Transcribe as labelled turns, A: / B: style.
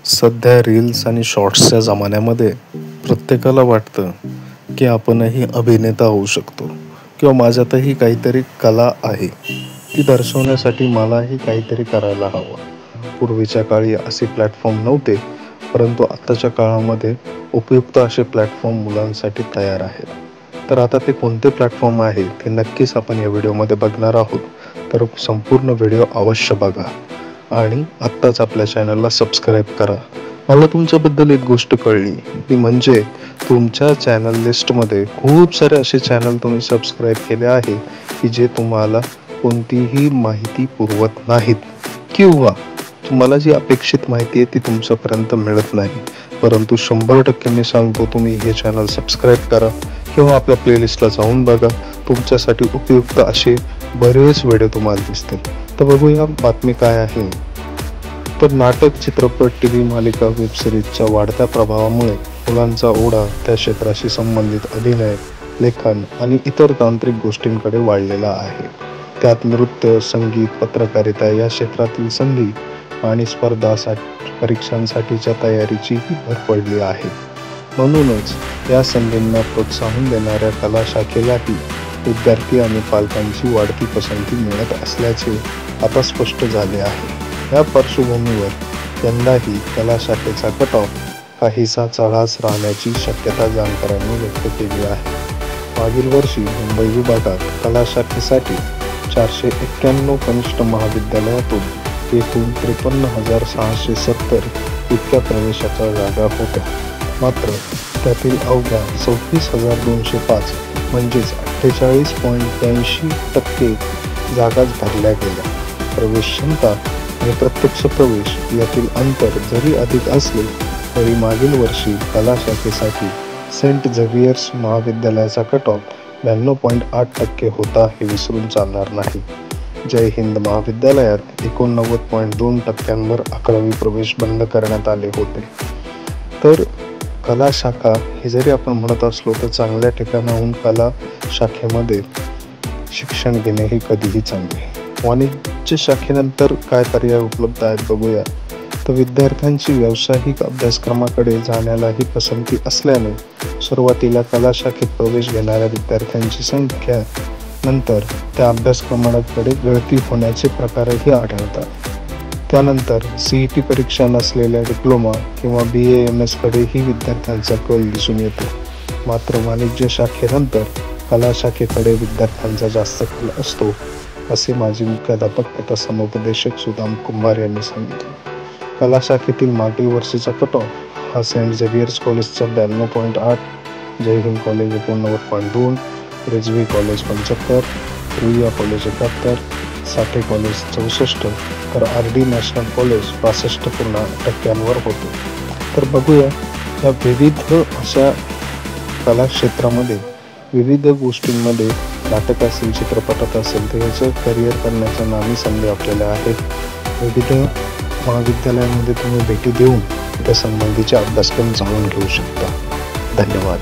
A: सध्या रील्स आणि शॉर्ट्सच्या जमान्यामध्ये प्रत्येकाला वाटतं की आपणही अभिनेता होऊ शकतो किंवा माझ्यातही काहीतरी कला आहे, ती दर्शवण्यासाठी मलाही काहीतरी करायला हवं. पूर्वीच्या काळी असे प्लॅटफॉर्म नव्हते, परंतु आत्ताच्या काळामध्ये उपयुक्त असे प्लॅटफॉर्म मुलांसाठी तयार आहेत. तर आता ते कोणते प्लॅटफॉर्म आहे ते नक्कीच आपण या व्हिडिओमध्ये बघणार आहोत. तर संपूर्ण व्हिडिओ अवश्य बघा आणि आत्ताच आपल्या चॅनलला सबस्क्राईब करा. मला तुमच्याबद्दल एक गोष्ट कळली, ती म्हणजे तुमच्या चॅनल लिस्टमध्ये खूप सारे असे चॅनल तुम्ही सबस्क्राईब केले आहे की जे तुम्हाला कोणतीही माहिती पुरवत नाहीत किंवा तुम्हाला जी अपेक्षित माहिती आहे ती तुमच्यापर्यंत मिळत नाही. परंतु 100% मी सांगतो, तुम्ही हे चॅनल सबस्क्राईब करा किंवा आपल्या प्लेलिस्टला जाऊन बघा. तुमच्यासाठी उपयुक्त असे बरेच व्हिडिओ तुम्हाला दिसतील. तर बघूया बातमी काय आहे. तर नाटक, चित्रपट, टीव्ही मालिका, वेब सिरीजच्या वाढत्या प्रभावामुळे मुलांचा ओढा त्या क्षेत्राशी संबंधित अभिनय, लेखन आणि इतर तांत्रिक गोष्टींकडे वाढलेला आहे. त्यात नृत्य, संगीत, पत्रकारिता या क्षेत्रातील संधी आणि स्पर्धा परीक्षांसाठीच्या तयारीचीही भर पडली आहे. म्हणूनच या संधींना प्रोत्साहन देणाऱ्या कला शाखेलाही विद्यार्थी आणि पालकांची वाढती पसंती मिळत असल्याचे आता स्पष्ट झाले आहे. या पार्श्वभूमीवर यंदाही कला शाखेचा कट ऑफ काहीसा चढाच राहण्याची शक्यता जाणकारांनी व्यक्त केली आहे. मागील वर्षी मुंबई विभागात कला शाखेसाठी 491 कनिष्ठ महाविद्यालयातून एकूण 53,670 इतक्या प्रवेशाच्या जागा होत्या. मात्र त्यातील अवघ्या 34,205 म्हणजेच 48.82% जागाच भरल्या गेल्या. प्रवेश क्षमता आणि प्रत्यक्ष प्रवेश यातील अंतर जरी अधिक असले तरी मागील वर्षी कला शाखेसाठी सेंट झेवियर्स महाविद्यालयाचा कट ऑफ 92.8% होता, हे विसरून चालणार नाही. जय हिंद महाविद्यालयात 89.2% 11वी प्रवेश बंद करण्यात आले होते. तर कला शाखा हे जरी आपण म्हणत असलो तर चांगल्या ठिकाणाहून कला शाखेमध्ये शिक्षण घेणे हे कधीही चांगले. वाणिज्य शाखेनंतर काय पर्याय उपलब्ध आहेत बघूया. तर विद्यार्थ्यांची व्यावसायिक अभ्यासक्रमाकडे जाण्यालाही पसंती असल्याने सुरुवातीला कला शाखेत प्रवेश घेणाऱ्या विद्यार्थ्यांची संख्या नंतर त्या अभ्यासक्रमाकडे गळती होण्याचे प्रकारही आढळतात. त्यानंतर CET परीक्षा नसलेल्या डिप्लोमा किंवा BA-MS कडेही विद्यार्थ्यांचा कल दिसून येतो. मात्र वाणिज्य शाखेनंतर कला शाखेकडे विद्यार्थ्यांचा जास्त कल असतो, असे माजी मुख्याध्यापक तथा समुपदेशक सुदाम कुंभार यांनी सांगितले. कला शाखेतील मागील वर्षीचा कट ऑफ हा सेंट झेवियर्स कॉलेजचा 92.8, Jai Hind college 89.2, Rizvi college 75, Ruia college 71, Sathe college 64, तर RD नॅशनल कॉलेज 65% होते. तर बघूया या विविध अशा कला क्षेत्रामध्ये विविध गोष्टींमध्ये नाटक असेल, चित्रपटात असेल, तर याचं करिअर करण्याच्या नामी संधी आपल्याला आहेत. विविध महाविद्यालयांमध्ये तुम्ही भेटी देऊन त्या संबंधीचे अभ्यासक्रम जाणून घेऊ शकता. धन्यवाद.